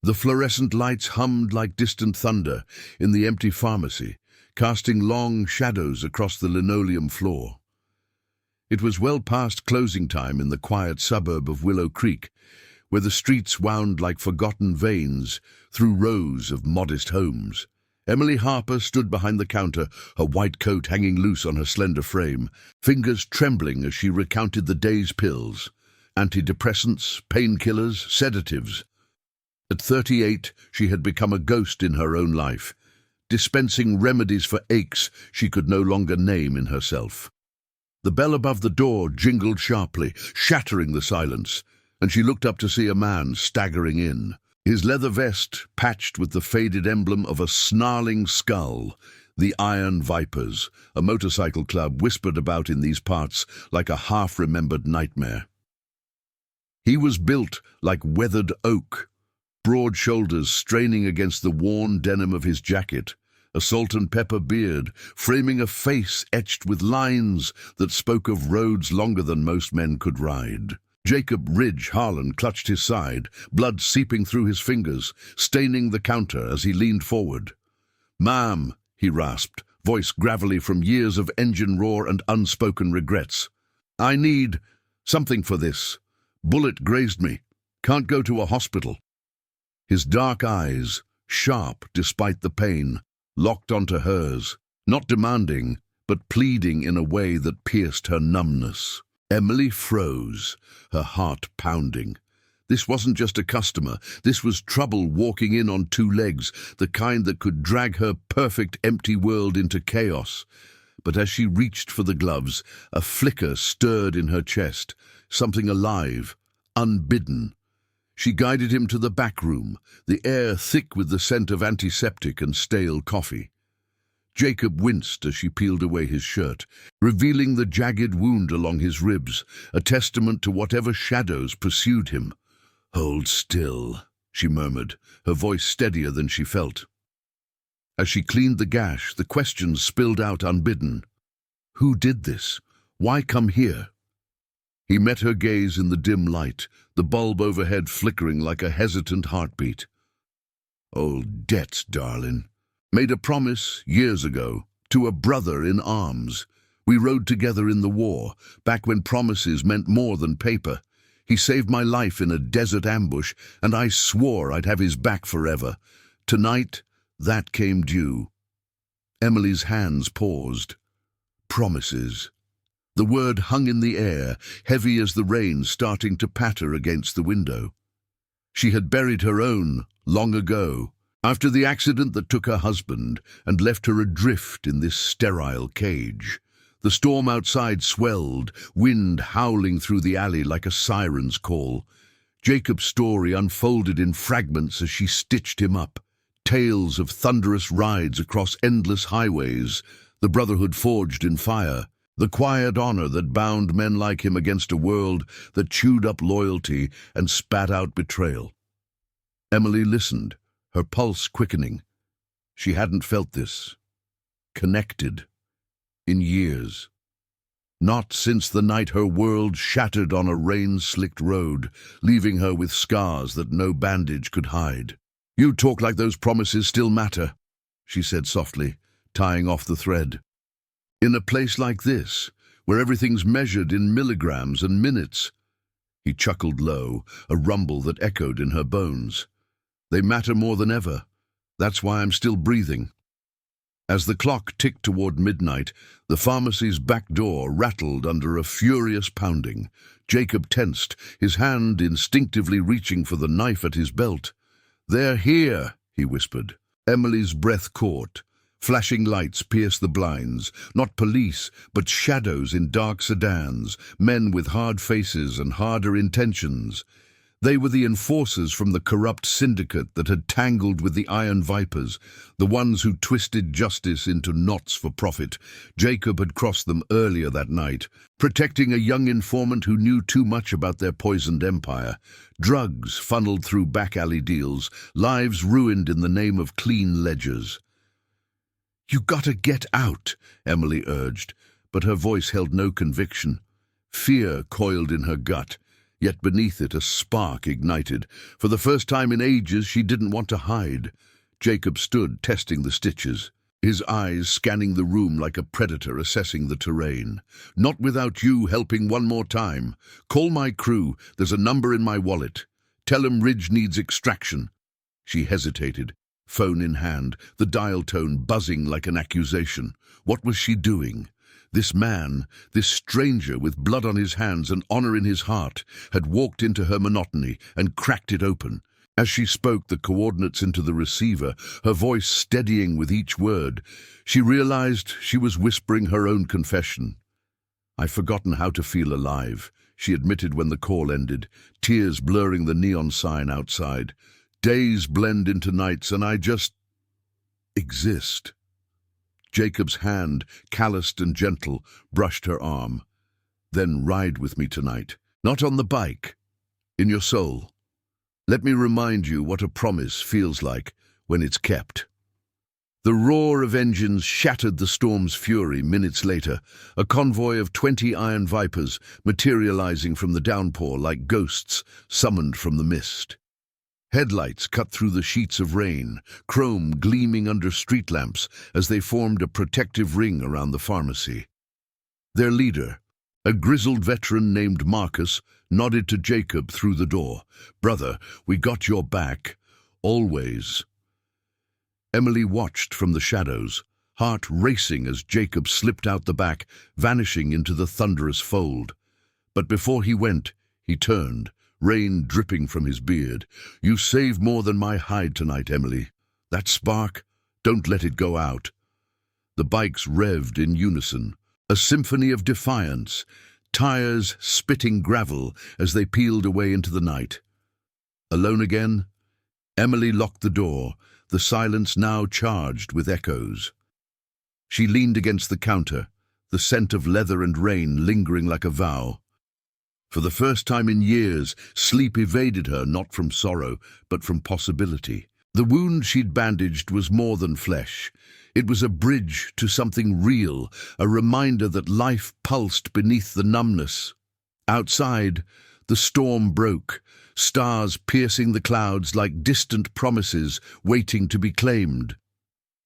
The fluorescent lights hummed like distant thunder in the empty pharmacy, casting long shadows across the linoleum floor. It was well past closing time in the quiet suburb of Willow Creek, where the streets wound like forgotten veins through rows of modest homes. Emily Harper stood behind the counter, her white coat hanging loose on her slender frame, fingers trembling as she recounted the day's pills, antidepressants, painkillers, sedatives. At 38, she had become a ghost in her own life, dispensing remedies for aches she could no longer name in herself. The bell above the door jingled sharply, shattering the silence, and she looked up to see a man staggering in. His leather vest patched with the faded emblem of a snarling skull, the Iron Vipers, a motorcycle club whispered about in these parts like a half-remembered nightmare. He was built like weathered oak, broad shoulders straining against the worn denim of his jacket, a salt and pepper beard framing a face etched with lines that spoke of roads longer than most men could ride. Jacob Ridge Harlan clutched his side, blood seeping through his fingers, staining the counter as he leaned forward. "Ma'am," he rasped, voice gravelly from years of engine roar and unspoken regrets. "I need something for this. Bullet grazed me. Can't go to a hospital." His dark eyes, sharp despite the pain, locked onto hers, not demanding, but pleading in a way that pierced her numbness. Emily froze, her heart pounding. This wasn't just a customer, this was trouble walking in on two legs, the kind that could drag her perfect empty world into chaos. But as she reached for the gloves, a flicker stirred in her chest, something alive, unbidden. She guided him to the back room, the air thick with the scent of antiseptic and stale coffee. Jacob winced as she peeled away his shirt, revealing the jagged wound along his ribs, a testament to whatever shadows pursued him. "Hold still," she murmured, her voice steadier than she felt. As she cleaned the gash, the questions spilled out unbidden. Who did this? Why come here? He met her gaze in the dim light, the bulb overhead flickering like a hesitant heartbeat. "Old debts, darling. Made a promise years ago to a brother in arms. We rode together in the war, back when promises meant more than paper. He saved my life in a desert ambush, and I swore I'd have his back forever. Tonight, that came due." Emily's hands paused. Promises. The word hung in the air, heavy as the rain starting to patter against the window. She had buried her own long ago, after the accident that took her husband and left her adrift in this sterile cage. The storm outside swelled, wind howling through the alley like a siren's call. Jacob's story unfolded in fragments as she stitched him up. Tales of thunderous rides across endless highways, the brotherhood forged in fire, the quiet honor that bound men like him against a world that chewed up loyalty and spat out betrayal. Emily listened, her pulse quickening. She hadn't felt this. Connected. In years. Not since the night her world shattered on a rain-slicked road, leaving her with scars that no bandage could hide. "You talk like those promises still matter," she said softly, tying off the thread. "In a place like this, where everything's measured in milligrams and minutes." He chuckled low, a rumble that echoed in her bones. "They matter more than ever. That's why I'm still breathing." As the clock ticked toward midnight, the pharmacy's back door rattled under a furious pounding. Jacob tensed, his hand instinctively reaching for the knife at his belt. "They're here," he whispered. Emily's breath caught. Flashing lights pierced the blinds, not police, but shadows in dark sedans, men with hard faces and harder intentions. They were the enforcers from the corrupt syndicate that had tangled with the Iron Vipers, the ones who twisted justice into knots for profit. Jacob had crossed them earlier that night, protecting a young informant who knew too much about their poisoned empire. Drugs funneled through back-alley deals, lives ruined in the name of clean ledgers. "You gotta get out," Emily urged, but her voice held no conviction. Fear coiled in her gut. Yet beneath it a spark ignited. For the first time in ages she didn't want to hide. Jacob stood, testing the stitches, his eyes scanning the room like a predator assessing the terrain. "Not without you helping one more time. Call my crew, there's a number in my wallet. Tell 'em Ridge needs extraction." She hesitated, phone in hand, the dial tone buzzing like an accusation. What was she doing? This man, this stranger with blood on his hands and honor in his heart, had walked into her monotony and cracked it open. As she spoke the coordinates into the receiver, her voice steadying with each word, she realized she was whispering her own confession. "I've forgotten how to feel alive," she admitted when the call ended, tears blurring the neon sign outside. "Days blend into nights and I just exist." Jacob's hand, calloused and gentle, brushed her arm. "Then ride with me tonight. Not on the bike. In your soul. Let me remind you what a promise feels like when it's kept." The roar of engines shattered the storm's fury minutes later, a convoy of 20 iron vipers materializing from the downpour like ghosts summoned from the mist. Headlights cut through the sheets of rain, chrome gleaming under street lamps as they formed a protective ring around the pharmacy. Their leader, a grizzled veteran named Marcus, nodded to Jacob through the door. "Brother, we got your back. Always." Emily watched from the shadows, heart racing as Jacob slipped out the back, vanishing into the thunderous fold. But before he went, he turned, rain dripping from his beard. "You saved more than my hide tonight, Emily. That spark, don't let it go out." The bikes revved in unison, a symphony of defiance, tires spitting gravel as they peeled away into the night. Alone again, Emily locked the door, the silence now charged with echoes. She leaned against the counter, the scent of leather and rain lingering like a vow. For the first time in years, sleep evaded her not from sorrow, but from possibility. The wound she'd bandaged was more than flesh. It was a bridge to something real, a reminder that life pulsed beneath the numbness. Outside, the storm broke, stars piercing the clouds like distant promises waiting to be claimed.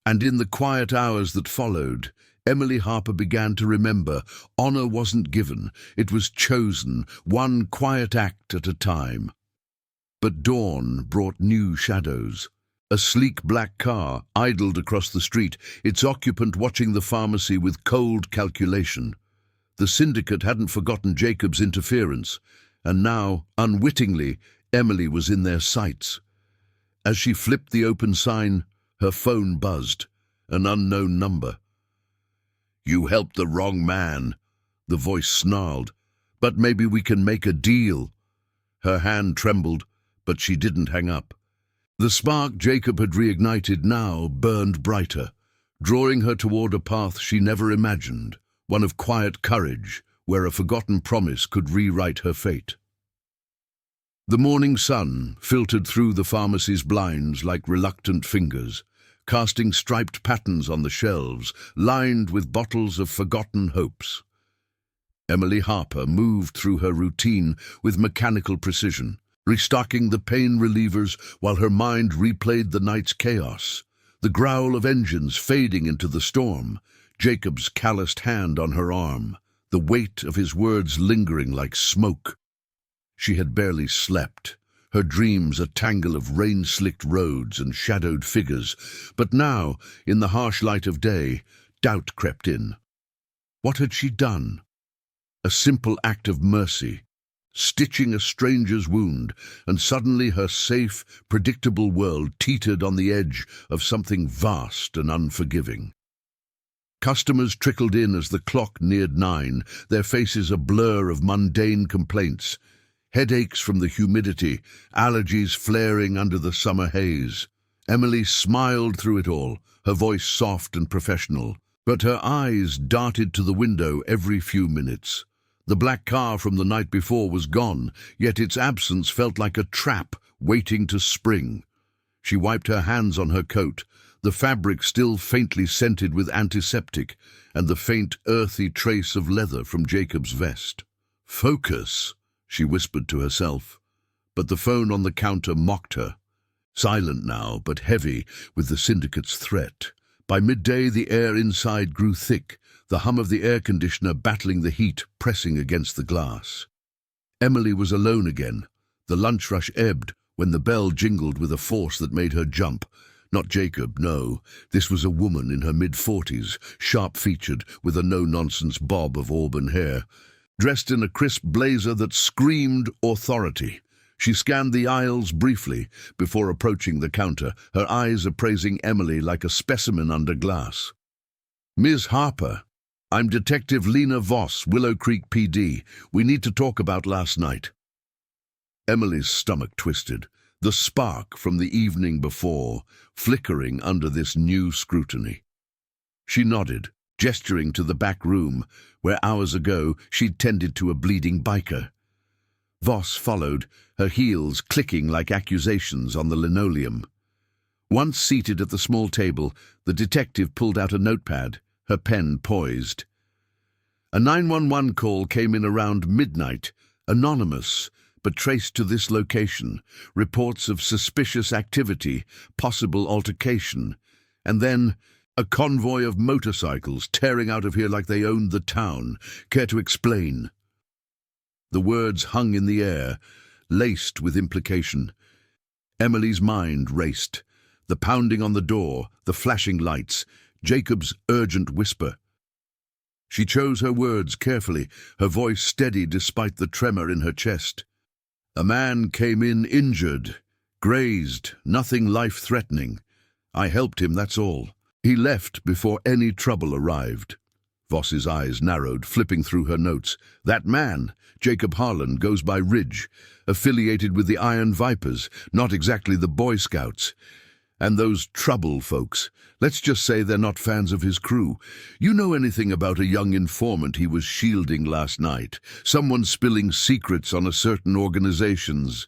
And in the quiet hours that followed, Emily Harper began to remember honor wasn't given, it was chosen, one quiet act at a time. But dawn brought new shadows. A sleek black car idled across the street, its occupant watching the pharmacy with cold calculation. The syndicate hadn't forgotten Jacob's interference, and now, unwittingly, Emily was in their sights. As she flipped the open sign, her phone buzzed, an unknown number. "You helped the wrong man," the voice snarled. "But maybe we can make a deal." Her hand trembled, but she didn't hang up. The spark Jacob had reignited now burned brighter, drawing her toward a path she never imagined, one of quiet courage, where a forgotten promise could rewrite her fate. The morning sun filtered through the pharmacy's blinds like reluctant fingers, casting striped patterns on the shelves, lined with bottles of forgotten hopes. Emily Harper moved through her routine with mechanical precision, restocking the pain relievers while her mind replayed the night's chaos, the growl of engines fading into the storm, Jacob's calloused hand on her arm, the weight of his words lingering like smoke. She had barely slept, her dreams a tangle of rain-slicked roads and shadowed figures, but now, in the harsh light of day, doubt crept in. What had she done? A simple act of mercy, stitching a stranger's wound, and suddenly her safe, predictable world teetered on the edge of something vast and unforgiving. Customers trickled in as the clock neared 9, their faces a blur of mundane complaints, headaches from the humidity, allergies flaring under the summer haze. Emily smiled through it all, her voice soft and professional, but her eyes darted to the window every few minutes. The black car from the night before was gone, yet its absence felt like a trap waiting to spring. She wiped her hands on her coat, the fabric still faintly scented with antiseptic, and the faint, earthy trace of leather from Jacob's vest. "Focus," she whispered to herself, but the phone on the counter mocked her. Silent now, but heavy with the syndicate's threat. By midday, the air inside grew thick, the hum of the air conditioner battling the heat, pressing against the glass. Emily was alone again. The lunch rush ebbed when the bell jingled with a force that made her jump. Not Jacob, no. This was a woman in her mid-40s, sharp-featured, with a no-nonsense bob of auburn hair, dressed in a crisp blazer that screamed authority. She scanned the aisles briefly before approaching the counter, her eyes appraising Emily like a specimen under glass. "Ms. Harper, I'm Detective Lena Voss, Willow Creek PD. We need to talk about last night." Emily's stomach twisted, the spark from the evening before flickering under this new scrutiny. She nodded, gesturing to the back room, where hours ago she'd tended to a bleeding biker. Voss followed, her heels clicking like accusations on the linoleum. Once seated at the small table, the detective pulled out a notepad, her pen poised. A 911 call came in around midnight, anonymous, but traced to this location, reports of suspicious activity, possible altercation, and then a convoy of motorcycles tearing out of here like they owned the town. Care to explain? The words hung in the air, laced with implication. Emily's mind raced. The pounding on the door, the flashing lights, Jacob's urgent whisper. She chose her words carefully, her voice steady despite the tremor in her chest. "A man came in injured, grazed, nothing life-threatening. I helped him, that's all. He left before any trouble arrived." Voss's eyes narrowed, flipping through her notes. "That man, Jacob Harlan, goes by Ridge, affiliated with the Iron Vipers, not exactly the Boy Scouts. And those trouble folks, let's just say they're not fans of his crew. You know anything about a young informant he was shielding last night? Someone spilling secrets on a certain organization's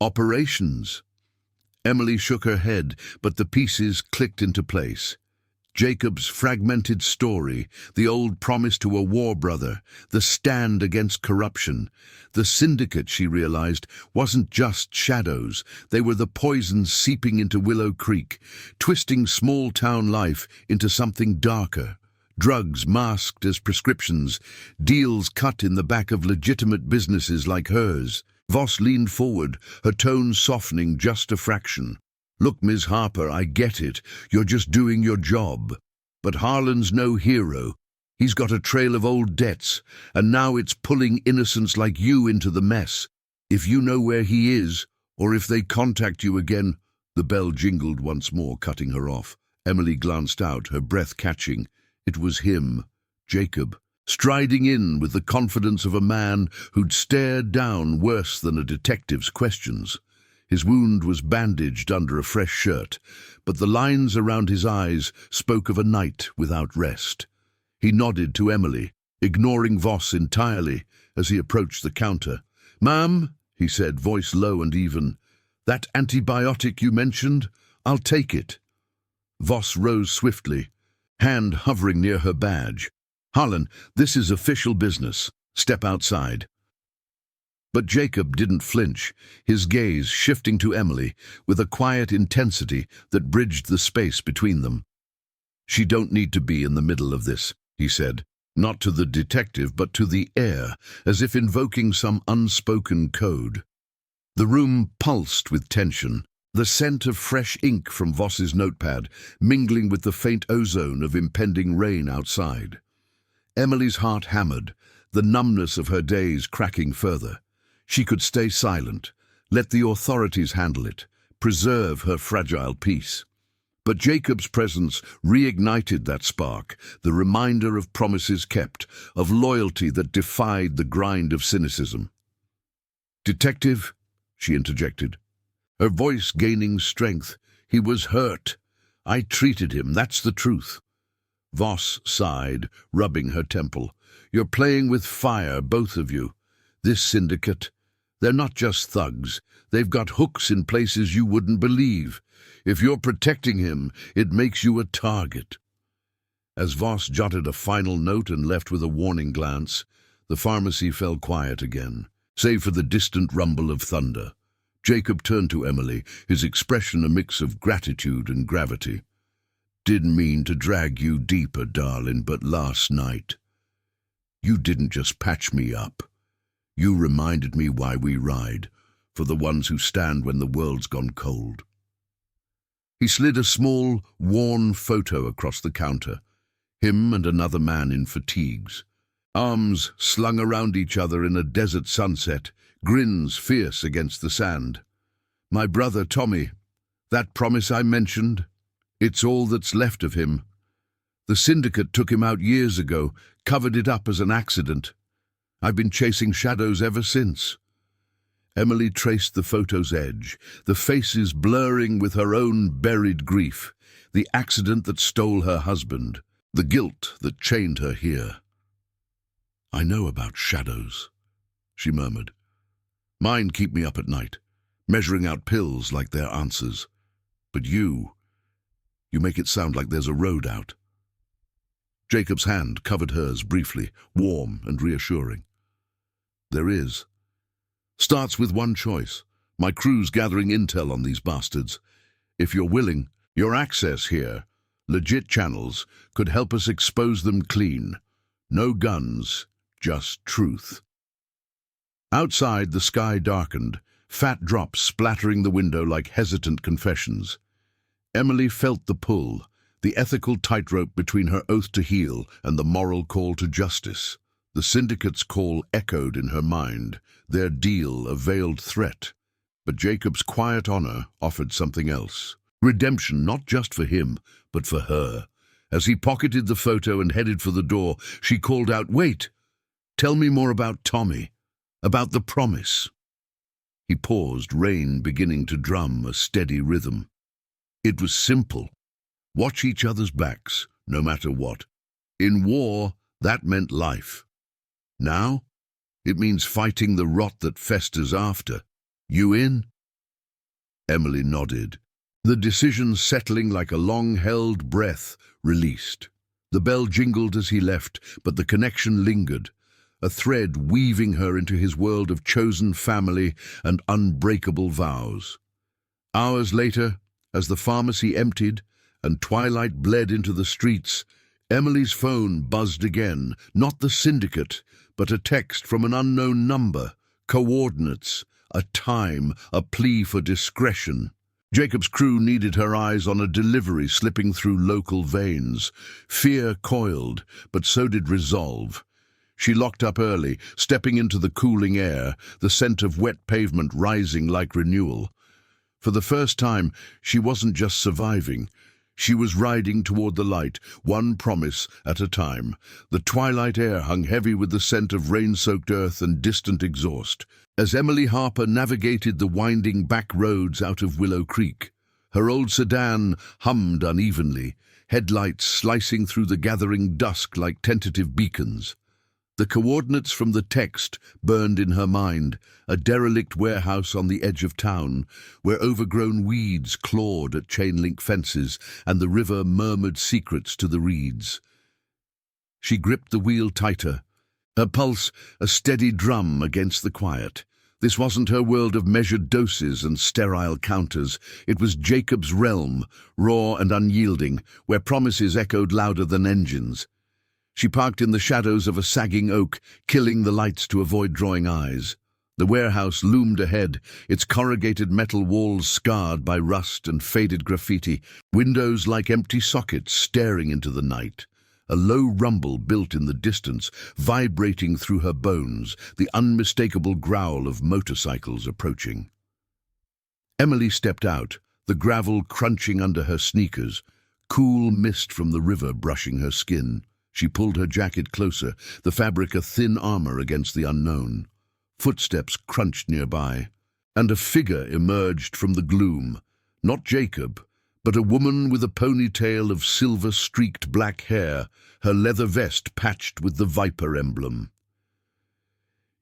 operations?" Emily shook her head, but the pieces clicked into place. Jacob's fragmented story, the old promise to a war brother, the stand against corruption. The syndicate, she realized, wasn't just shadows. They were the poison seeping into Willow Creek, twisting small-town life into something darker. Drugs masked as prescriptions, deals cut in the back of legitimate businesses like hers. Voss leaned forward, her tone softening just a fraction. "Look, Ms. Harper, I get it. You're just doing your job. But Harlan's no hero. He's got a trail of old debts, and now it's pulling innocents like you into the mess. If you know where he is, or if they contact you again—" The bell jingled once more, cutting her off. Emily glanced out, her breath catching. It was him, Jacob, striding in with the confidence of a man who'd stared down worse than a detective's questions. His wound was bandaged under a fresh shirt, but the lines around his eyes spoke of a night without rest. He nodded to Emily, ignoring Voss entirely as he approached the counter. "Ma'am," he said, voice low and even, "that antibiotic you mentioned, I'll take it." Voss rose swiftly, hand hovering near her badge. "Harlan, this is official business. Step outside." But Jacob didn't flinch, his gaze shifting to Emily with a quiet intensity that bridged the space between them. "She don't need to be in the middle of this," he said, not to the detective but to the air, as if invoking some unspoken code. The room pulsed with tension, the scent of fresh ink from Voss's notepad mingling with the faint ozone of impending rain outside. Emily's heart hammered, the numbness of her days cracking further. She could stay silent, let the authorities handle it, preserve her fragile peace. But Jacob's presence reignited that spark, the reminder of promises kept, of loyalty that defied the grind of cynicism. "Detective," she interjected, her voice gaining strength, "he was hurt. I treated him, that's the truth." Voss sighed, rubbing her temple. "You're playing with fire, both of you. This syndicate, they're not just thugs. They've got hooks in places you wouldn't believe. If you're protecting him, it makes you a target." As Voss jotted a final note and left with a warning glance, the pharmacy fell quiet again. save for the distant rumble of thunder. Jacob turned to Emily, his expression a mix of gratitude and gravity. "Didn't mean to drag you deeper, darling, but last night, you didn't just patch me up. You reminded me why we ride, for the ones who stand when the world's gone cold." He slid a small, worn photo across the counter, him and another man in fatigues, arms slung around each other in a desert sunset, grins fierce against the sand. "My brother Tommy, that promise I mentioned, it's all that's left of him. The syndicate took him out years ago, covered it up as an accident. I've been chasing shadows ever since." Emily traced the photo's edge, the faces blurring with her own buried grief, the accident that stole her husband, the guilt that chained her here. "I know about shadows," she murmured. "Mine keep me up at night, measuring out pills like they're answers. But you make it sound like there's a road out." Jacob's hand covered hers briefly, warm and reassuring. "There is. Starts with one choice. My crew's gathering intel on these bastards. If you're willing, your access here, legit channels, could help us expose them clean. No guns, just truth." Outside, the sky darkened, fat drops splattering the window like hesitant confessions. Emily felt the pull, the ethical tightrope between her oath to heal and the moral call to justice. The syndicate's call echoed in her mind, their deal a veiled threat. But Jacob's quiet honor offered something else. Redemption not just for him, but for her. As he pocketed the photo and headed for the door, she called out, "Wait! Tell me more about Tommy, about the promise." He paused, rain beginning to drum a steady rhythm. It was simple. Watch each other's backs, no matter what. In war, that meant life. Now, it means fighting the rot that festers after. You in? Emily nodded. The decision settling like a long-held breath, released. The bell jingled as he left, but the connection lingered, a thread weaving her into his world of chosen family and unbreakable vows. Hours later, as the pharmacy emptied and twilight bled into the streets, Emily's phone buzzed again, not the syndicate, but a text from an unknown number, coordinates, a time, a plea for discretion. Jacob's crew needed her eyes on a delivery slipping through local veins. Fear coiled, but so did resolve. She locked up early, stepping into the cooling air, the scent of wet pavement rising like renewal. For the first time, she wasn't just surviving. She was riding toward the light, one promise at a time. The twilight air hung heavy with the scent of rain-soaked earth and distant exhaust. As Emily Harper navigated the winding back roads out of Willow Creek, her old sedan hummed unevenly, headlights slicing through the gathering dusk like tentative beacons. The coordinates from the text burned in her mind, a derelict warehouse on the edge of town, where overgrown weeds clawed at chain-link fences and the river murmured secrets to the reeds. She gripped the wheel tighter, her pulse a steady drum against the quiet. This wasn't her world of measured doses and sterile counters. It was Jacob's realm, raw and unyielding, where promises echoed louder than engines. She parked in the shadows of a sagging oak, killing the lights to avoid drawing eyes. The warehouse loomed ahead, its corrugated metal walls scarred by rust and faded graffiti, windows like empty sockets staring into the night. A low rumble built in the distance, vibrating through her bones, the unmistakable growl of motorcycles approaching. Emily stepped out, the gravel crunching under her sneakers, cool mist from the river brushing her skin. She pulled her jacket closer, the fabric a thin armor against the unknown. Footsteps crunched nearby, and a figure emerged from the gloom. Not Jacob, but a woman with a ponytail of silver-streaked black hair, her leather vest patched with the viper emblem.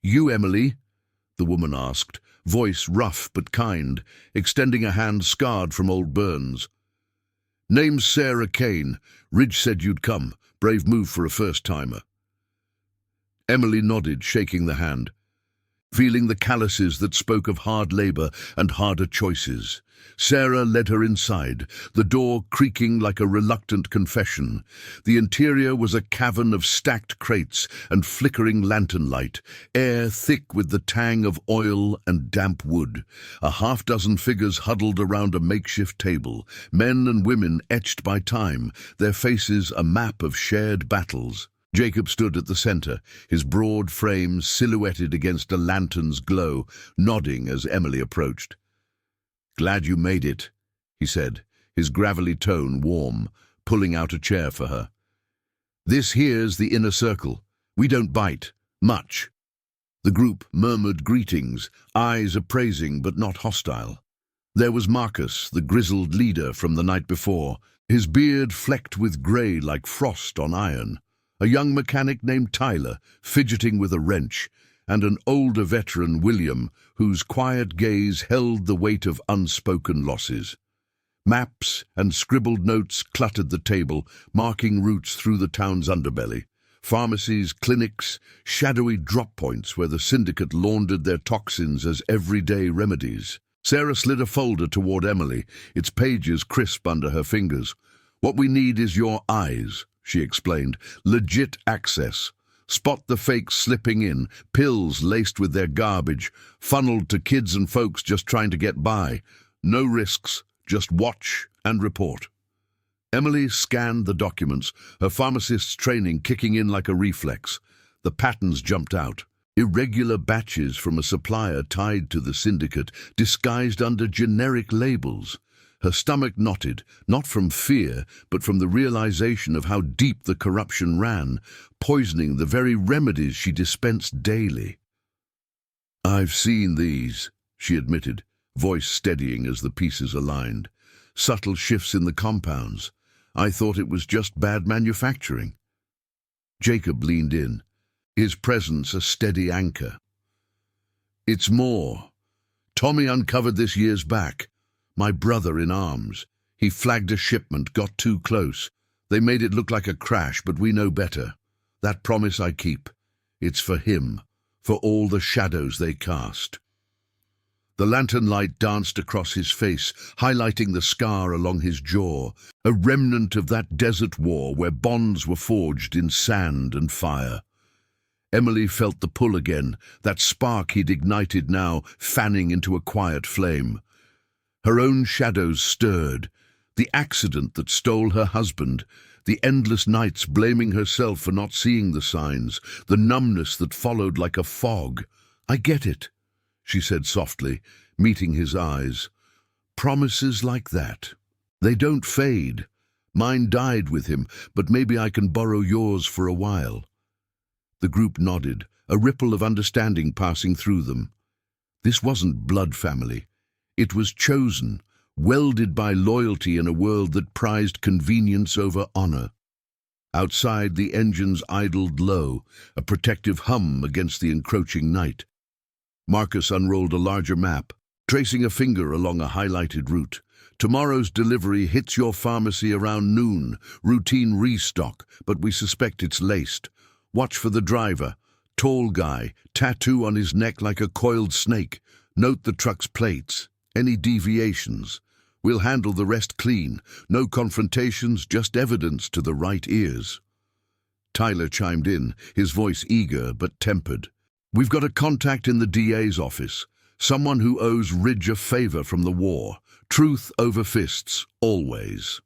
"You, Emily?" the woman asked, voice rough but kind, extending a hand scarred from old burns. "Name's Sarah Kane. Ridge said you'd come. Brave move for a first-timer." Emily nodded, shaking the hand. feeling the calluses that spoke of hard labor and harder choices. Sarah led her inside, the door creaking like a reluctant confession. The interior was a cavern of stacked crates and flickering lantern light, air thick with the tang of oil and damp wood. A half-dozen figures huddled around a makeshift table, men and women etched by time, their faces a map of shared battles. Jacob stood at the center, his broad frame silhouetted against a lantern's glow, nodding as Emily approached. "Glad you made it," he said, his gravelly tone warm, pulling out a chair for her. "This here's the inner circle. We don't bite. Much." The group murmured greetings, eyes appraising but not hostile. There was Marcus, the grizzled leader from the night before, his beard flecked with grey like frost on iron. A young mechanic named Tyler, fidgeting with a wrench, and an older veteran, William, whose quiet gaze held the weight of unspoken losses. Maps and scribbled notes cluttered the table, marking routes through the town's underbelly. Pharmacies, clinics, shadowy drop points where the syndicate laundered their toxins as everyday remedies. Sarah slid a folder toward Emily, its pages crisp under her fingers. "What we need is your eyes," she explained. "Legit access. Spot the fakes slipping in, pills laced with their garbage, funneled to kids and folks just trying to get by. No risks, just watch and report." Emily scanned the documents, her pharmacist's training kicking in like a reflex. The patterns jumped out. Irregular batches from a supplier tied to the syndicate, disguised under generic labels. Her stomach knotted, not from fear, but from the realization of how deep the corruption ran, poisoning the very remedies she dispensed daily. "I've seen these," she admitted, voice steadying as the pieces aligned. "Subtle shifts in the compounds. I thought it was just bad manufacturing." Jacob leaned in, his presence a steady anchor. "It's more. Tommy uncovered this years back. My brother in arms. He flagged a shipment, got too close. They made it look like a crash, but we know better. That promise I keep. It's for him, for all the shadows they cast." The lantern light danced across his face, highlighting the scar along his jaw, a remnant of that desert war where bonds were forged in sand and fire. Emily felt the pull again, that spark he'd ignited now fanning into a quiet flame. Her own shadows stirred, the accident that stole her husband, the endless nights blaming herself for not seeing the signs, the numbness that followed like a fog. "I get it," she said softly, meeting his eyes. "Promises like that. They don't fade. Mine died with him, but maybe I can borrow yours for a while." The group nodded, a ripple of understanding passing through them. This wasn't blood family. It was chosen, welded by loyalty in a world that prized convenience over honor. Outside, the engines idled low, a protective hum against the encroaching night. Marcus unrolled a larger map, tracing a finger along a highlighted route. "Tomorrow's delivery hits your pharmacy around noon. Routine restock, but we suspect it's laced. Watch for the driver. Tall guy, tattoo on his neck like a coiled snake. Note the truck's plates. Any deviations. We'll handle the rest clean. No confrontations, just evidence to the right ears." Tyler chimed in, his voice eager but tempered. "We've got a contact in the DA's office. Someone who owes Ridge a favor from the war. Truth over fists, always."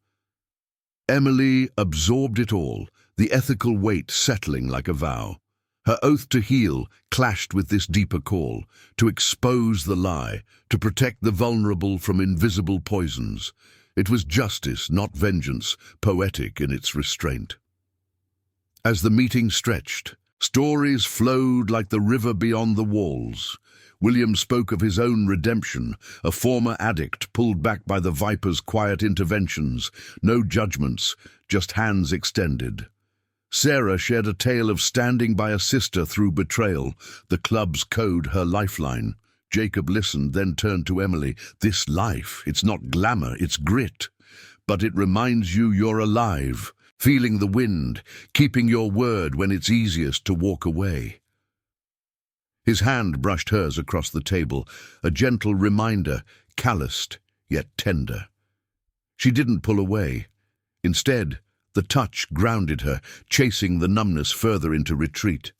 Emily absorbed it all, the ethical weight settling like a vow. Her oath to heal clashed with this deeper call, to expose the lie, to protect the vulnerable from invisible poisons. It was justice, not vengeance, poetic in its restraint. As the meeting stretched, stories flowed like the river beyond the walls. William spoke of his own redemption, a former addict pulled back by the Viper's quiet interventions, no judgments, just hands extended. Sarah shared a tale of standing by a sister through betrayal, the club's code her lifeline. Jacob listened, then turned to Emily. "This life, it's not glamour, it's grit. But it reminds you you're alive, feeling the wind, keeping your word when it's easiest to walk away." His hand brushed hers across the table, a gentle reminder, calloused yet tender. She didn't pull away. Instead, the touch grounded her, chasing the numbness further into retreat.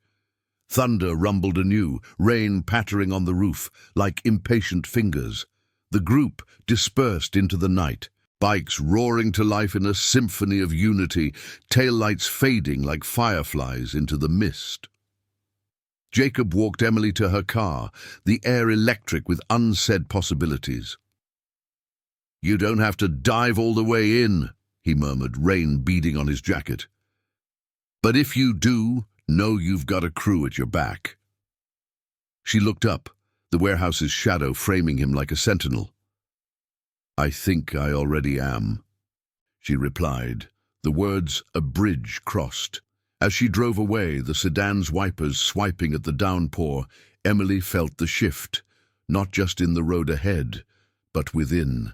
Thunder rumbled anew, rain pattering on the roof like impatient fingers. The group dispersed into the night, bikes roaring to life in a symphony of unity, taillights fading like fireflies into the mist. Jacob walked Emily to her car, the air electric with unsaid possibilities. "You don't have to dive all the way in," he murmured, rain beading on his jacket. "But if you do, know you've got a crew at your back." She looked up, the warehouse's shadow framing him like a sentinel. "I think I already am," she replied, the words a bridge crossed. As she drove away, the sedan's wipers swiping at the downpour, Emily felt the shift, not just in the road ahead, but within.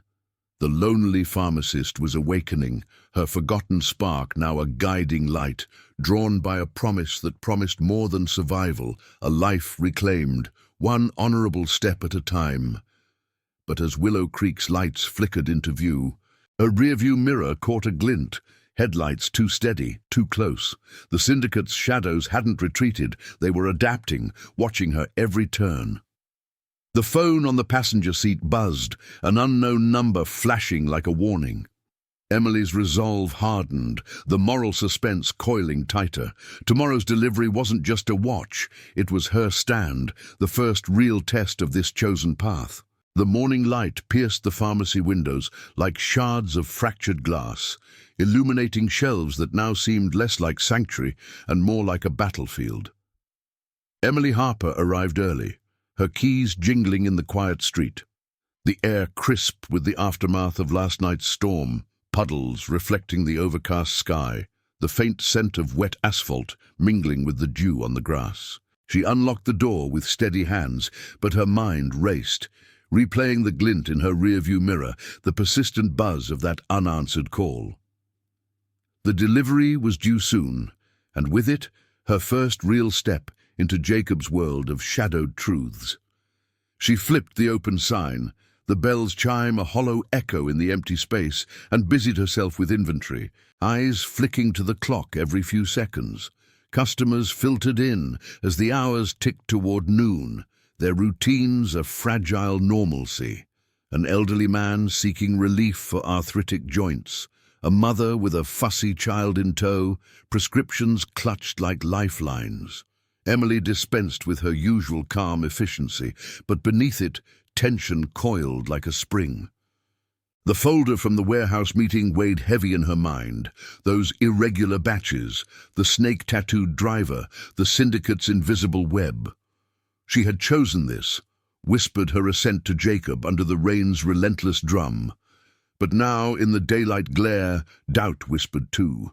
The lonely pharmacist was awakening, her forgotten spark now a guiding light, drawn by a promise that promised more than survival, a life reclaimed, one honorable step at a time. But as Willow Creek's lights flickered into view, her rearview mirror caught a glint, headlights too steady, too close. The syndicate's shadows hadn't retreated, they were adapting, watching her every turn. The phone on the passenger seat buzzed, an unknown number flashing like a warning. Emily's resolve hardened, the moral suspense coiling tighter. Tomorrow's delivery wasn't just a watch, it was her stand, the first real test of this chosen path. The morning light pierced the pharmacy windows like shards of fractured glass, illuminating shelves that now seemed less like sanctuary and more like a battlefield. Emily Harper arrived early, her keys jingling in the quiet street. The air crisp with the aftermath of last night's storm, puddles reflecting the overcast sky, the faint scent of wet asphalt mingling with the dew on the grass. She unlocked the door with steady hands, but her mind raced, replaying the glint in her rearview mirror, the persistent buzz of that unanswered call. The delivery was due soon, and with it, her first real step into Jacob's world of shadowed truths. She flipped the open sign, the bell's chime a hollow echo in the empty space, and busied herself with inventory, eyes flicking to the clock every few seconds. Customers filtered in as the hours ticked toward noon, their routines a fragile normalcy. An elderly man seeking relief for arthritic joints, a mother with a fussy child in tow, prescriptions clutched like lifelines. Emily dispensed with her usual calm efficiency, but beneath it, tension coiled like a spring. The folder from the warehouse meeting weighed heavy in her mind, those irregular batches, the snake-tattooed driver, the syndicate's invisible web. She had chosen this, whispered her assent to Jacob under the rain's relentless drum. But now, in the daylight glare, doubt whispered too.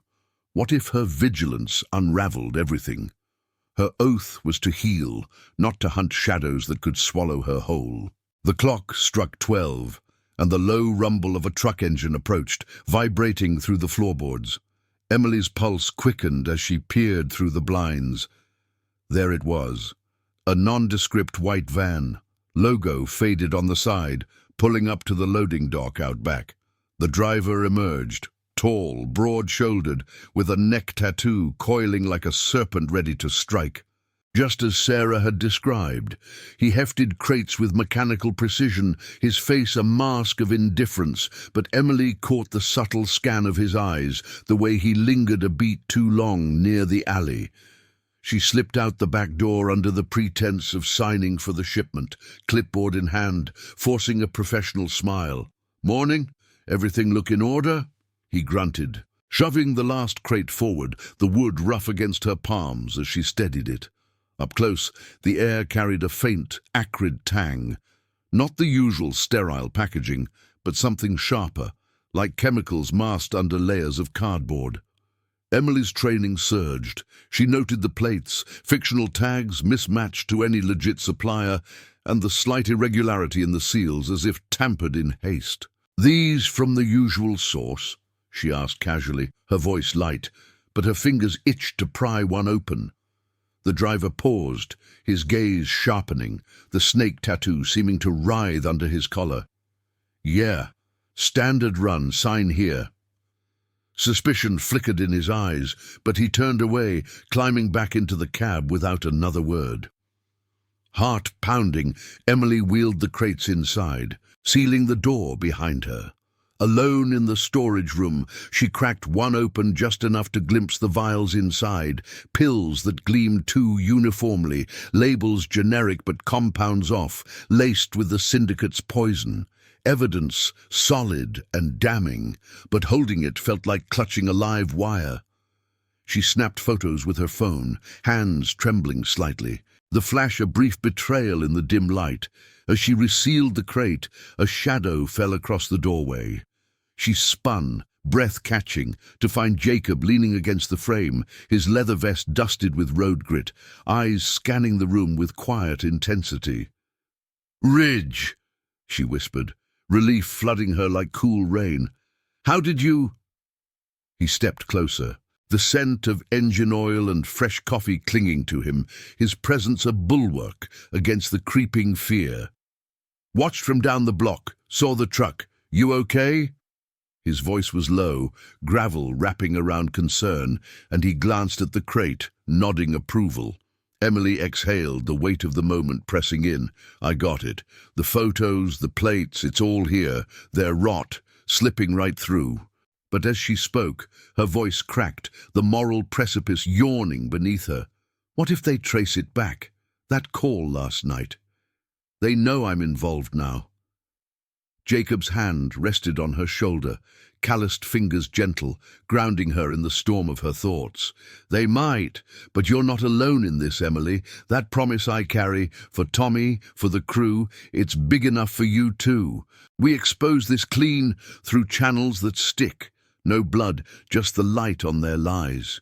What if her vigilance unraveled everything? Her oath was to heal, not to hunt shadows that could swallow her whole. The clock struck 12, and the low rumble of a truck engine approached, vibrating through the floorboards. Emily's pulse quickened as she peered through the blinds. There it was, a nondescript white van, logo faded on the side, pulling up to the loading dock out back. The driver emerged, tall, broad-shouldered, with a neck tattoo coiling like a serpent ready to strike. Just as Sarah had described, he hefted crates with mechanical precision, his face a mask of indifference, but Emily caught the subtle scan of his eyes, the way he lingered a beat too long near the alley. She slipped out the back door under the pretense of signing for the shipment, clipboard in hand, forcing a professional smile. "Morning? Everything look in order?" he grunted, shoving the last crate forward, the wood rough against her palms as she steadied it. Up close, the air carried a faint, acrid tang. Not the usual sterile packaging, but something sharper, like chemicals masked under layers of cardboard. Emily's training surged. She noted the plates, fictional tags mismatched to any legit supplier, and the slight irregularity in the seals as if tampered in haste. "These from the usual source?" she asked casually, her voice light, but her fingers itched to pry one open. The driver paused, his gaze sharpening, the snake tattoo seeming to writhe under his collar. "Yeah, standard run, sign here." Suspicion flickered in his eyes, but he turned away, climbing back into the cab without another word. Heart pounding, Emily wheeled the crates inside, sealing the door behind her. Alone in the storage room, she cracked one open just enough to glimpse the vials inside, pills that gleamed too uniformly, labels generic but compounds off, laced with the syndicate's poison. Evidence solid and damning, but holding it felt like clutching a live wire. She snapped photos with her phone, hands trembling slightly, the flash a brief betrayal in the dim light. As she resealed the crate, a shadow fell across the doorway. She spun, breath catching, to find Jacob leaning against the frame, his leather vest dusted with road grit, eyes scanning the room with quiet intensity. "Ridge," she whispered, relief flooding her like cool rain. "How did you—" He stepped closer, the scent of engine oil and fresh coffee clinging to him, his presence a bulwark against the creeping fear. "Watched from down the block, saw the truck. You okay?" His voice was low, gravel wrapping around concern, and he glanced at the crate, nodding approval. Emily exhaled, the weight of the moment pressing in. "I got it. The photos, the plates, it's all here. They're rot, slipping right through." But as she spoke, her voice cracked, the moral precipice yawning beneath her. "What if they trace it back? That call last night. They know I'm involved now." Jacob's hand rested on her shoulder, calloused fingers gentle, grounding her in the storm of her thoughts. "They might, but you're not alone in this, Emily. That promise I carry, for Tommy, for the crew, it's big enough for you too. We expose this clean, through channels that stick. No blood, just the light on their lies."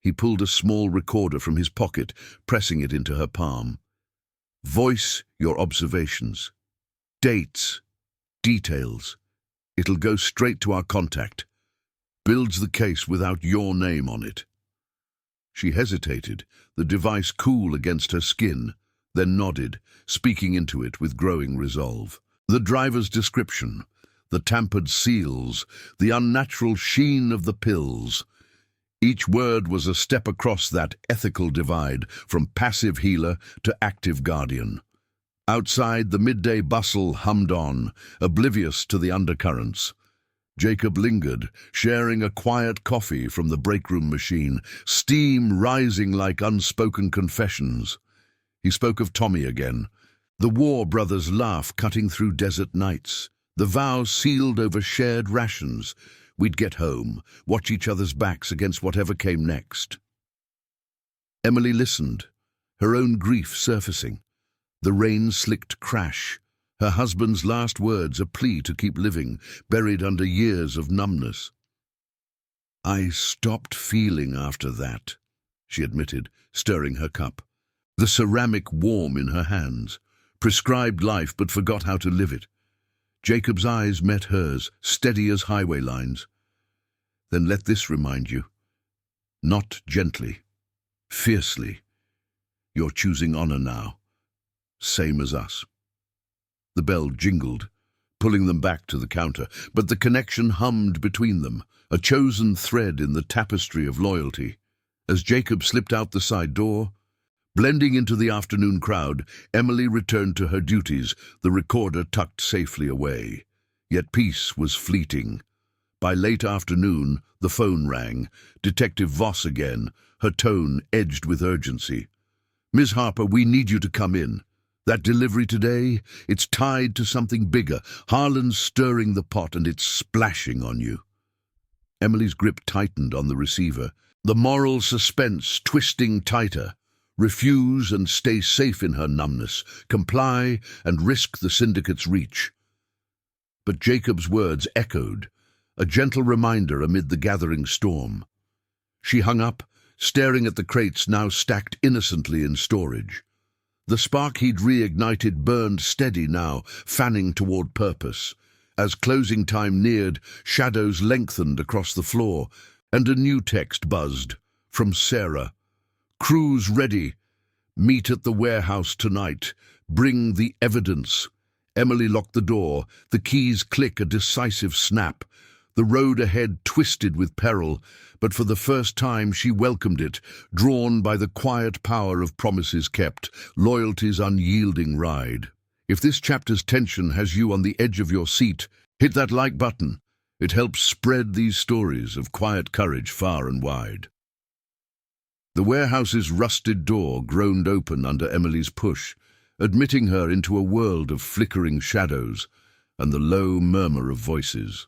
He pulled a small recorder from his pocket, pressing it into her palm. "Voice your observations. Dates. Details. It'll go straight to our contact. Builds the case without your name on it." She hesitated, the device cool against her skin, then nodded, speaking into it with growing resolve. The driver's description, the tampered seals, the unnatural sheen of the pills. Each word was a step across that ethical divide, from passive healer to active guardian. Outside, the midday bustle hummed on, oblivious to the undercurrents. Jacob lingered, sharing a quiet coffee from the breakroom machine, steam rising like unspoken confessions. He spoke of Tommy again, the war brothers' laugh cutting through desert nights, the vow sealed over shared rations. We'd get home, watch each other's backs against whatever came next. Emily listened, her own grief surfacing. The rain-slicked crash, her husband's last words a plea to keep living, buried under years of numbness. "I stopped feeling after that," she admitted, stirring her cup. The ceramic warm in her hands. Prescribed life but forgot how to live it. Jacob's eyes met hers, steady as highway lines. "Then let this remind you. Not gently, fiercely. You're choosing honor now. Same as us." The bell jingled, pulling them back to the counter, but the connection hummed between them, a chosen thread in the tapestry of loyalty. As Jacob slipped out the side door, blending into the afternoon crowd, Emily returned to her duties, the recorder tucked safely away. Yet peace was fleeting. By late afternoon, the phone rang. Detective Voss again, her tone edged with urgency. "Ms. Harper, we need you to come in. That delivery today, it's tied to something bigger. Harlan's stirring the pot and it's splashing on you." Emily's grip tightened on the receiver, the moral suspense twisting tighter. Refuse and stay safe in her numbness, comply and risk the syndicate's reach. But Jacob's words echoed, a gentle reminder amid the gathering storm. She hung up, staring at the crates now stacked innocently in storage. The spark he'd reignited burned steady now, fanning toward purpose. As closing time neared, shadows lengthened across the floor, and a new text buzzed, from Sarah. Crews ready. Meet at the warehouse tonight. Bring the evidence. Emily locked the door. The keys click, a decisive snap. The road ahead twisted with peril, but for the first time she welcomed it, drawn by the quiet power of promises kept, loyalty's unyielding ride. If this chapter's tension has you on the edge of your seat, hit that like button. It helps spread these stories of quiet courage far and wide. The warehouse's rusted door groaned open under Emily's push, admitting her into a world of flickering shadows and the low murmur of voices.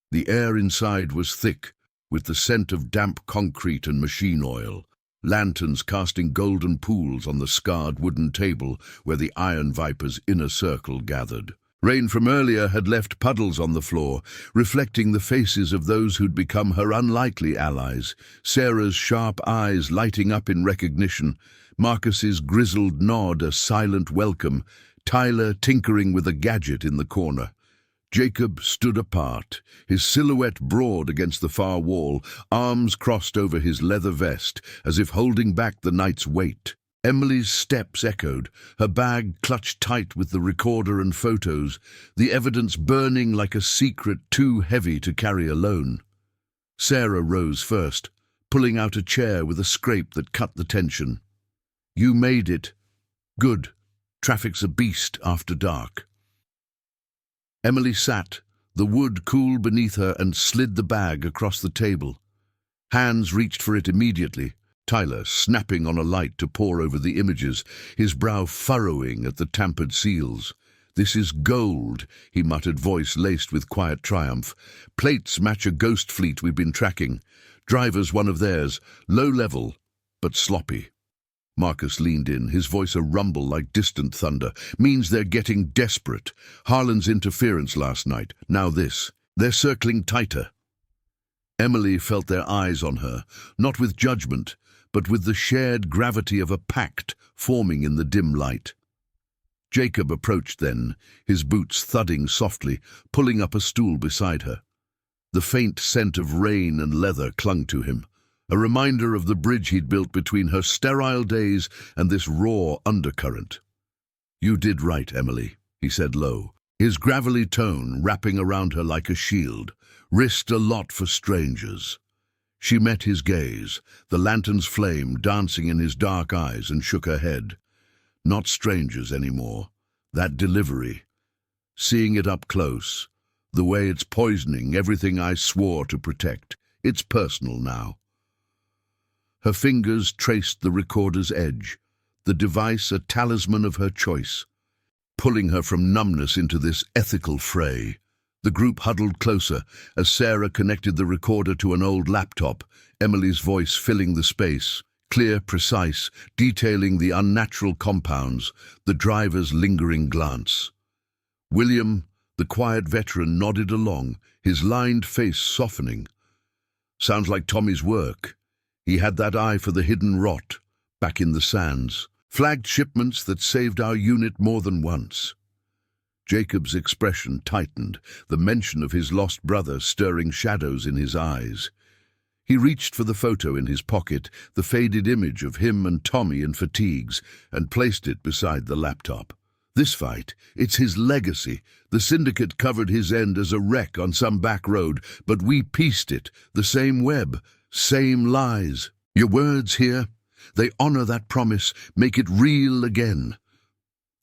The air inside was thick, with the scent of damp concrete and machine oil, lanterns casting golden pools on the scarred wooden table where the Iron Viper's inner circle gathered. Rain from earlier had left puddles on the floor, reflecting the faces of those who'd become her unlikely allies, Sarah's sharp eyes lighting up in recognition, Marcus's grizzled nod a silent welcome, Tyler tinkering with a gadget in the corner. Jacob stood apart, his silhouette broad against the far wall, arms crossed over his leather vest, as if holding back the night's weight. Emily's steps echoed, her bag clutched tight with the recorder and photos, the evidence burning like a secret too heavy to carry alone. Sarah rose first, pulling out a chair with a scrape that cut the tension. "You made it. Good. Traffic's a beast after dark." Emily sat, the wood cool beneath her, and slid the bag across the table. Hands reached for it immediately, Tyler snapping on a light to pore over the images, his brow furrowing at the tampered seals. "This is gold," he muttered, voice laced with quiet triumph. "Plates match a ghost fleet we've been tracking. Driver's one of theirs, low level, but sloppy." Marcus leaned in, his voice a rumble like distant thunder. "Means they're getting desperate. Harlan's interference last night, now this. They're circling tighter." Emily felt their eyes on her, not with judgment, but with the shared gravity of a pact forming in the dim light. Jacob approached then, his boots thudding softly, pulling up a stool beside her. The faint scent of rain and leather clung to him, a reminder of the bridge he'd built between her sterile days and this raw undercurrent. "You did right, Emily," he said low, his gravelly tone wrapping around her like a shield. "Risked a lot for strangers." She met his gaze, the lantern's flame dancing in his dark eyes, and shook her head. "Not strangers anymore. That delivery. Seeing it up close, the way it's poisoning everything I swore to protect. It's personal now." Her fingers traced the recorder's edge, the device a talisman of her choice, pulling her from numbness into this ethical fray. The group huddled closer as Sarah connected the recorder to an old laptop, Emily's voice filling the space, clear, precise, detailing the unnatural compounds, the driver's lingering glance. William, the quiet veteran, nodded along, his lined face softening. "Sounds like Tommy's work. He had that eye for the hidden rot, back in the sands. Flagged shipments that saved our unit more than once." Jacob's expression tightened, the mention of his lost brother stirring shadows in his eyes. He reached for the photo in his pocket, the faded image of him and Tommy in fatigues, and placed it beside the laptop. "This fight, it's his legacy. The syndicate covered his end as a wreck on some back road, but we pieced it, the same web, same lies. Your words here, they honor that promise, make it real again."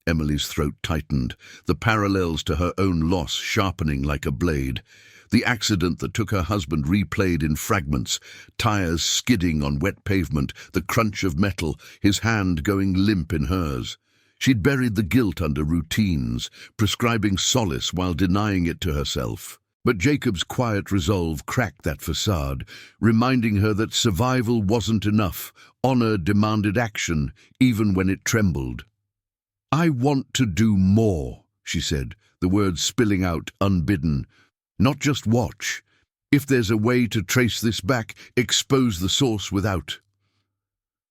Emily's throat tightened, the parallels to her own loss sharpening like a blade. The accident that took her husband replayed in fragments, tires skidding on wet pavement, the crunch of metal, his hand going limp in hers. She'd buried the guilt under routines, prescribing solace while denying it to herself. But Jacob's quiet resolve cracked that facade, reminding her that survival wasn't enough. Honor demanded action, even when it trembled. "I want to do more," she said, the words spilling out unbidden. "Not just watch. If there's a way to trace this back, expose the source without."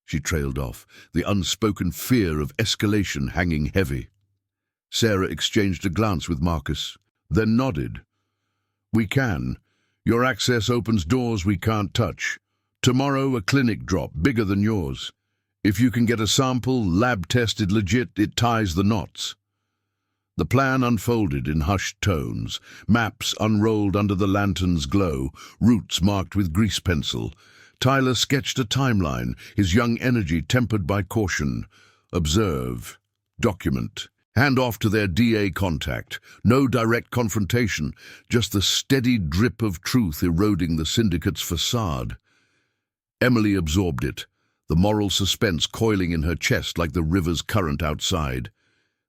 She trailed off, the unspoken fear of escalation hanging heavy. Sarah exchanged a glance with Marcus, then nodded. "We can. Your access opens doors we can't touch. Tomorrow a clinic drop, bigger than yours. If you can get a sample, lab-tested legit, it ties the knots. The plan unfolded in hushed tones, maps unrolled under the lantern's glow, routes marked with grease pencil. Tyler sketched a timeline, his young energy tempered by caution. Observe. Document. Hand off to their DA contact. No direct confrontation, just the steady drip of truth eroding the syndicate's facade. Emily absorbed it, the moral suspense coiling in her chest like the river's current outside.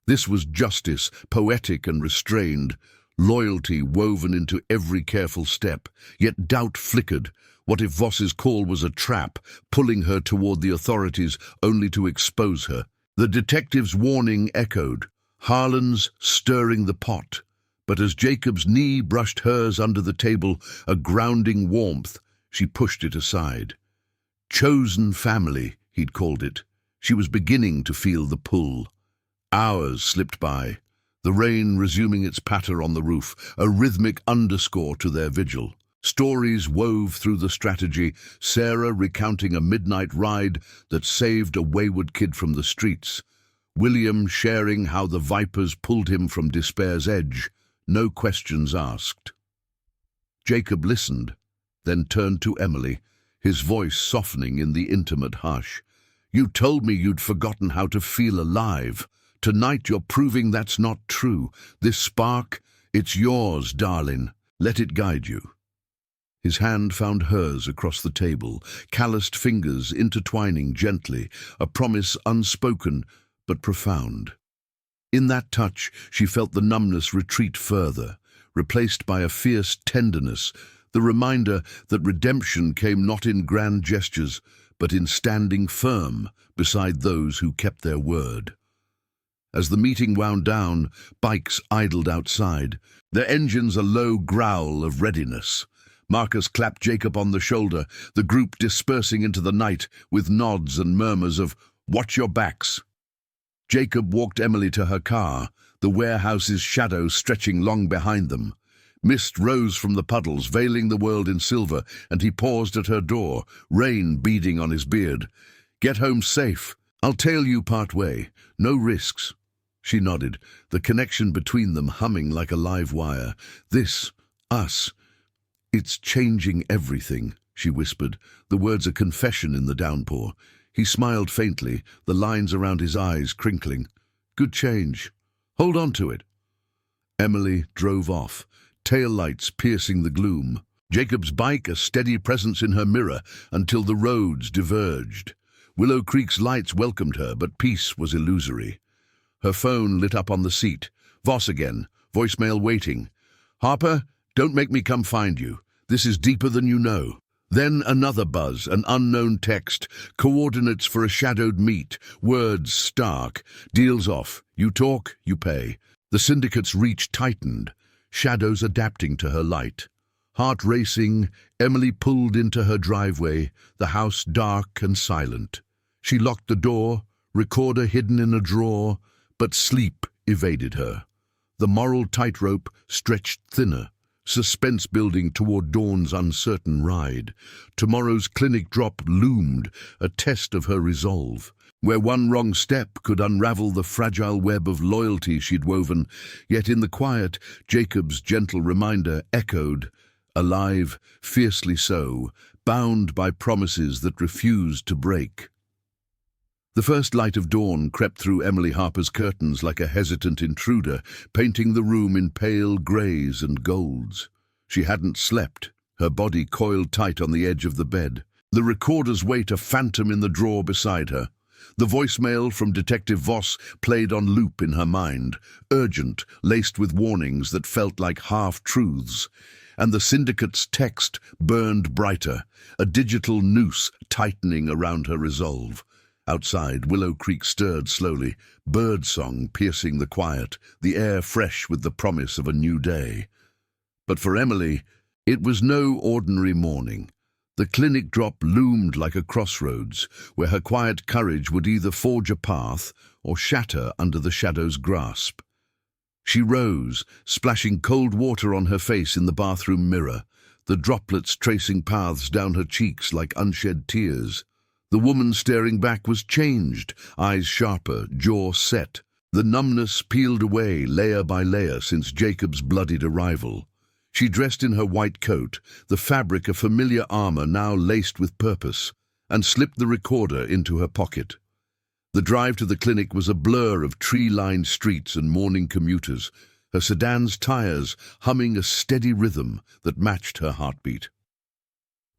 This was justice, poetic and restrained, loyalty woven into every careful step, yet doubt flickered. What if Voss's call was a trap, pulling her toward the authorities only to expose her? The detective's warning echoed, Harlan's stirring the pot. But as Jacob's knee brushed hers under the table, a grounding warmth, she pushed it aside. Chosen family, he'd called it. She was beginning to feel the pull. Hours slipped by, the rain resuming its patter on the roof, a rhythmic underscore to their vigil. Stories wove through the strategy, Sarah recounting a midnight ride that saved a wayward kid from the streets, William sharing how the vipers pulled him from despair's edge, no questions asked. Jacob listened, then turned to Emily, his voice softening in the intimate hush. You told me you'd forgotten how to feel alive. Tonight you're proving that's not true. This spark, it's yours, darling. Let it guide you. His hand found hers across the table, calloused fingers intertwining gently, a promise unspoken but profound. In that touch, she felt the numbness retreat further, replaced by a fierce tenderness, the reminder that redemption came not in grand gestures, but in standing firm beside those who kept their word. As the meeting wound down, bikes idled outside, their engines a low growl of readiness. Marcus clapped Jacob on the shoulder, the group dispersing into the night with nods and murmurs of, "Watch your backs." Jacob walked Emily to her car, the warehouse's shadow stretching long behind them. Mist rose from the puddles, veiling the world in silver, and he paused at her door, rain beading on his beard. "Get home safe. I'll tail you part way. No risks." She nodded, the connection between them humming like a live wire. "This, us, it's changing everything," she whispered, the words a confession in the downpour. He smiled faintly, the lines around his eyes crinkling. "Good change. Hold on to it." Emily drove off, tail lights piercing the gloom. Jacob's bike a steady presence in her mirror until the roads diverged. Willow Creek's lights welcomed her, but peace was illusory. Her phone lit up on the seat. Voss again, voicemail waiting. "Harper, don't make me come find you. This is deeper than you know." Then another buzz, an unknown text, coordinates for a shadowed meet, words stark, deals off, you talk, you pay. The syndicate's reach tightened, shadows adapting to her light. Heart racing, Emily pulled into her driveway, the house dark and silent. She locked the door, recorder hidden in a drawer, but sleep evaded her. The moral tightrope stretched thinner, suspense building toward dawn's uncertain ride. Tomorrow's clinic drop loomed, a test of her resolve. Where one wrong step could unravel the fragile web of loyalty she'd woven, yet in the quiet, Jacob's gentle reminder echoed, alive, fiercely so, bound by promises that refused to break. The first light of dawn crept through Emily Harper's curtains like a hesitant intruder, painting the room in pale greys and golds. She hadn't slept, her body coiled tight on the edge of the bed. The recorder's weight a phantom in the drawer beside her. The voicemail from Detective Voss played on loop in her mind, urgent, laced with warnings that felt like half-truths. And the syndicate's text burned brighter, a digital noose tightening around her resolve. Outside, Willow Creek stirred slowly, birdsong piercing the quiet, the air fresh with the promise of a new day. But for Emily, it was no ordinary morning. The clinic drop loomed like a crossroads, where her quiet courage would either forge a path or shatter under the shadow's grasp. She rose, splashing cold water on her face in the bathroom mirror, the droplets tracing paths down her cheeks like unshed tears. The woman staring back was changed, eyes sharper, jaw set. The numbness peeled away layer by layer since Jacob's bloodied arrival. She dressed in her white coat, the fabric of familiar armor now laced with purpose, and slipped the recorder into her pocket. The drive to the clinic was a blur of tree-lined streets and morning commuters, her sedan's tires humming a steady rhythm that matched her heartbeat.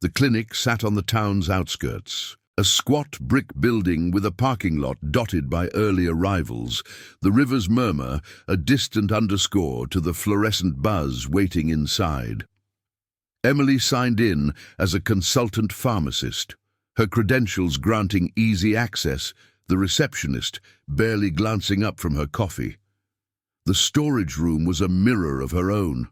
The clinic sat on the town's outskirts, a squat brick building with a parking lot dotted by early arrivals, the river's murmur a distant underscore to the fluorescent buzz waiting inside. Emily signed in as a consultant pharmacist, her credentials granting easy access, the receptionist barely glancing up from her coffee. The storage room was a mirror of her own.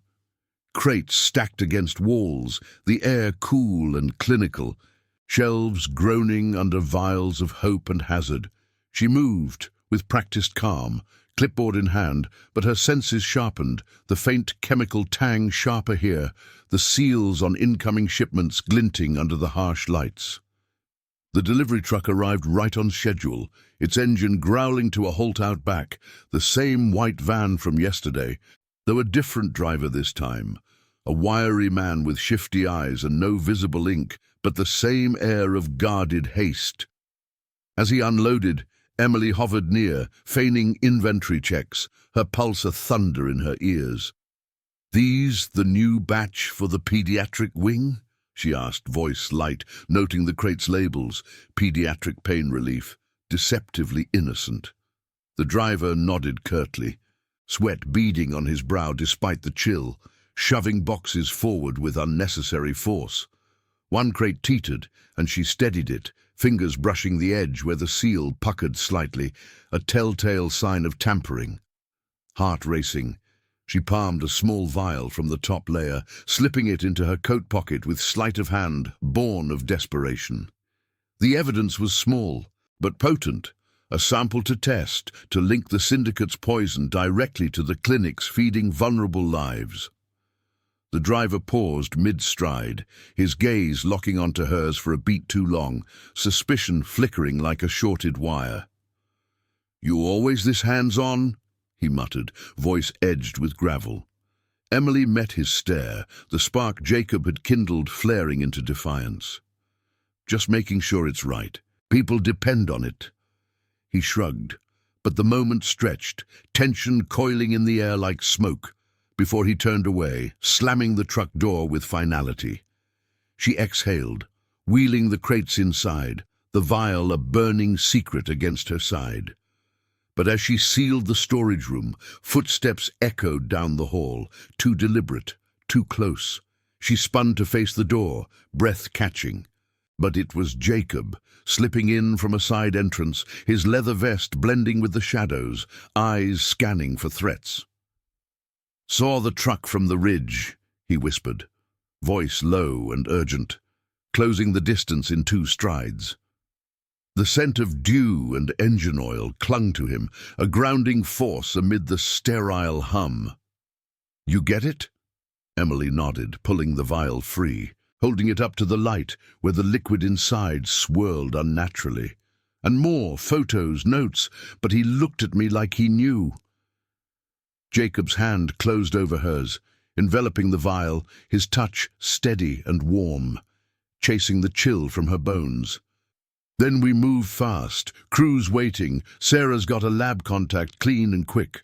Crates stacked against walls, the air cool and clinical, shelves groaning under vials of hope and hazard. She moved, with practiced calm, clipboard in hand, but her senses sharpened, the faint chemical tang sharper here, the seals on incoming shipments glinting under the harsh lights. The delivery truck arrived right on schedule, its engine growling to a halt out back, the same white van from yesterday, though a different driver this time. A wiry man with shifty eyes and no visible ink, but the same air of guarded haste. As he unloaded, Emily hovered near, feigning inventory checks, her pulse a thunder in her ears. "These the new batch for the pediatric wing?" she asked, voice light, noting the crate's labels, pediatric pain relief, deceptively innocent. The driver nodded curtly, sweat beading on his brow despite the chill, shoving boxes forward with unnecessary force. One crate teetered, and she steadied it, fingers brushing the edge where the seal puckered slightly, a telltale sign of tampering. Heart racing, she palmed a small vial from the top layer, slipping it into her coat pocket with sleight of hand, born of desperation. The evidence was small, but potent, a sample to test, to link the syndicate's poison directly to the clinics feeding vulnerable lives. The driver paused mid-stride, his gaze locking onto hers for a beat too long, suspicion flickering like a shorted wire. "You always this hands-on?" he muttered, voice edged with gravel. Emily met his stare, the spark Jacob had kindled flaring into defiance. "Just making sure it's right. People depend on it." He shrugged, but the moment stretched, tension coiling in the air like smoke, before he turned away, slamming the truck door with finality. She exhaled, wheeling the crates inside, the vial a burning secret against her side. But as she sealed the storage room, footsteps echoed down the hall, too deliberate, too close. She spun to face the door, breath catching. But it was Jacob, slipping in from a side entrance, his leather vest blending with the shadows, eyes scanning for threats. "Saw the truck from the ridge," he whispered, voice low and urgent, closing the distance in 2 strides. The scent of dew and engine oil clung to him, a grounding force amid the sterile hum. "You get it?" Emily nodded, pulling the vial free, holding it up to the light where the liquid inside swirled unnaturally. And more, photos, notes, but he looked at me like he knew. Jacob's hand closed over hers, enveloping the vial, his touch steady and warm, chasing the chill from her bones. Then we moved fast, crews waiting, Sarah's got a lab contact clean and quick.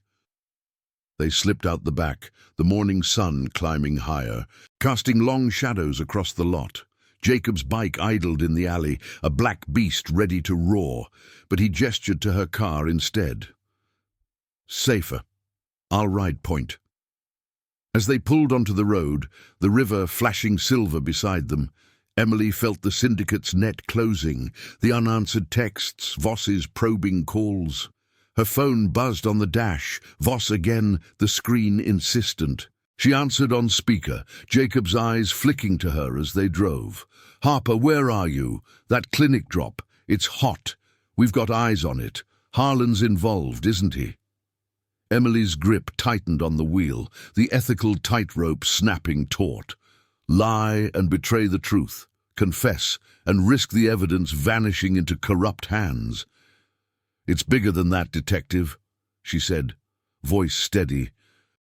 They slipped out the back, the morning sun climbing higher, casting long shadows across the lot. Jacob's bike idled in the alley, a black beast ready to roar, but he gestured to her car instead. "Safer. I'll ride point." As they pulled onto the road, the river flashing silver beside them, Emily felt the syndicate's net closing, the unanswered texts, Voss's probing calls. Her phone buzzed on the dash, Voss again, the screen insistent. She answered on speaker, Jacob's eyes flicking to her as they drove. "Harper, where are you? That clinic drop. It's hot. We've got eyes on it. Harlan's involved, isn't he?" Emily's grip tightened on the wheel, the ethical tightrope snapping taut. Lie and betray the truth. confess, and risk the evidence vanishing into corrupt hands. "It's bigger than that, Detective," she said, voice steady,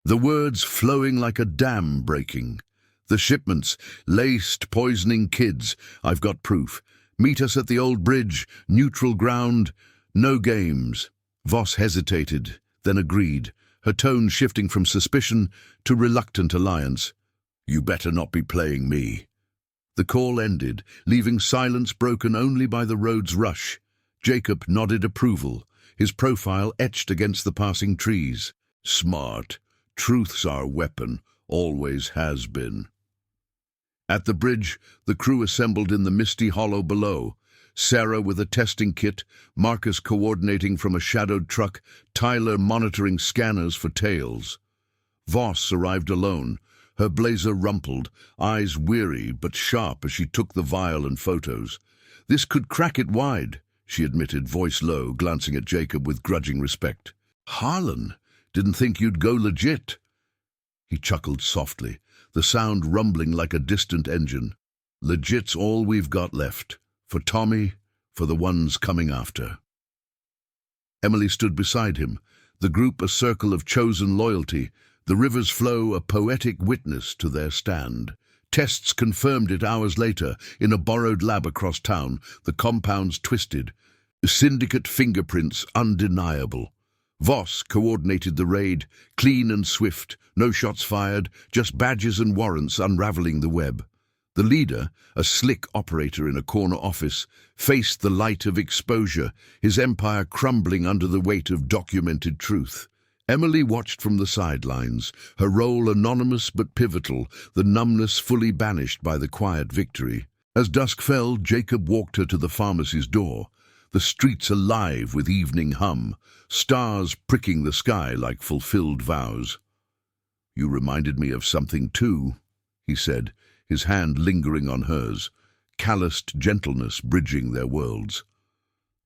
the words flowing like a dam breaking. "The shipments, laced, poisoning kids. I've got proof. Meet us at the old bridge, neutral ground, no games." Voss hesitated, then agreed, her tone shifting from suspicion to reluctant alliance. "You better not be playing me." The call ended, leaving silence broken only by the road's rush. Jacob nodded approval, his profile etched against the passing trees. "Smart. Truth's our weapon, always has been." At the bridge, the crew assembled in the misty hollow below. Sarah with a testing kit, Marcus coordinating from a shadowed truck, Tyler monitoring scanners for tails. Voss arrived alone, her blazer rumpled, eyes weary but sharp as she took the vial and photos. "This could crack it wide," she admitted, voice low, glancing at Jacob with grudging respect. "Harlan, didn't think you'd go legit." He chuckled softly, the sound rumbling like a distant engine. "Legit's all we've got left. For Tommy, for the ones coming after." Emily stood beside him, the group a circle of chosen loyalty, the river's flow a poetic witness to their stand. Tests confirmed it hours later, in a borrowed lab across town, the compounds twisted. Syndicate fingerprints undeniable. Voss coordinated the raid, clean and swift, no shots fired, just badges and warrants unraveling the web. The leader, a slick operator in a corner office, faced the light of exposure, his empire crumbling under the weight of documented truth. Emily watched from the sidelines, her role anonymous but pivotal, the numbness fully banished by the quiet victory. As dusk fell, Jacob walked her to the pharmacy's door, the streets alive with evening hum, stars pricking the sky like fulfilled vows. "You reminded me of something too," he said, his hand lingering on hers, calloused gentleness bridging their worlds.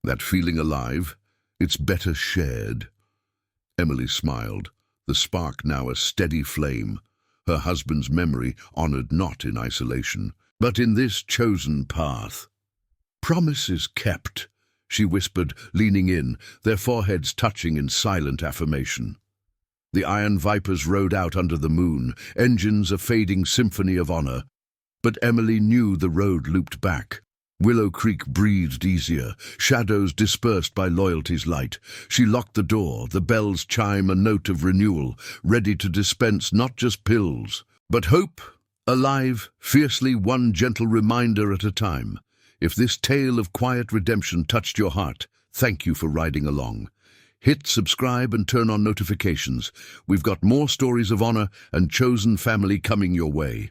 "That feeling alive, it's better shared." Emily smiled, the spark now a steady flame, her husband's memory honored not in isolation, but in this chosen path. "Promises kept," she whispered, leaning in, their foreheads touching in silent affirmation. The Iron Vipers rode out under the moon, engines a fading symphony of honor. But Emily knew the road looped back. Willow Creek breathed easier, shadows dispersed by loyalty's light. She locked the door, the bells chime a note of renewal, ready to dispense not just pills, but hope, alive, fiercely one gentle reminder at a time. If this tale of quiet redemption touched your heart, thank you for riding along. Hit subscribe and turn on notifications. We've got more stories of honor and chosen family coming your way.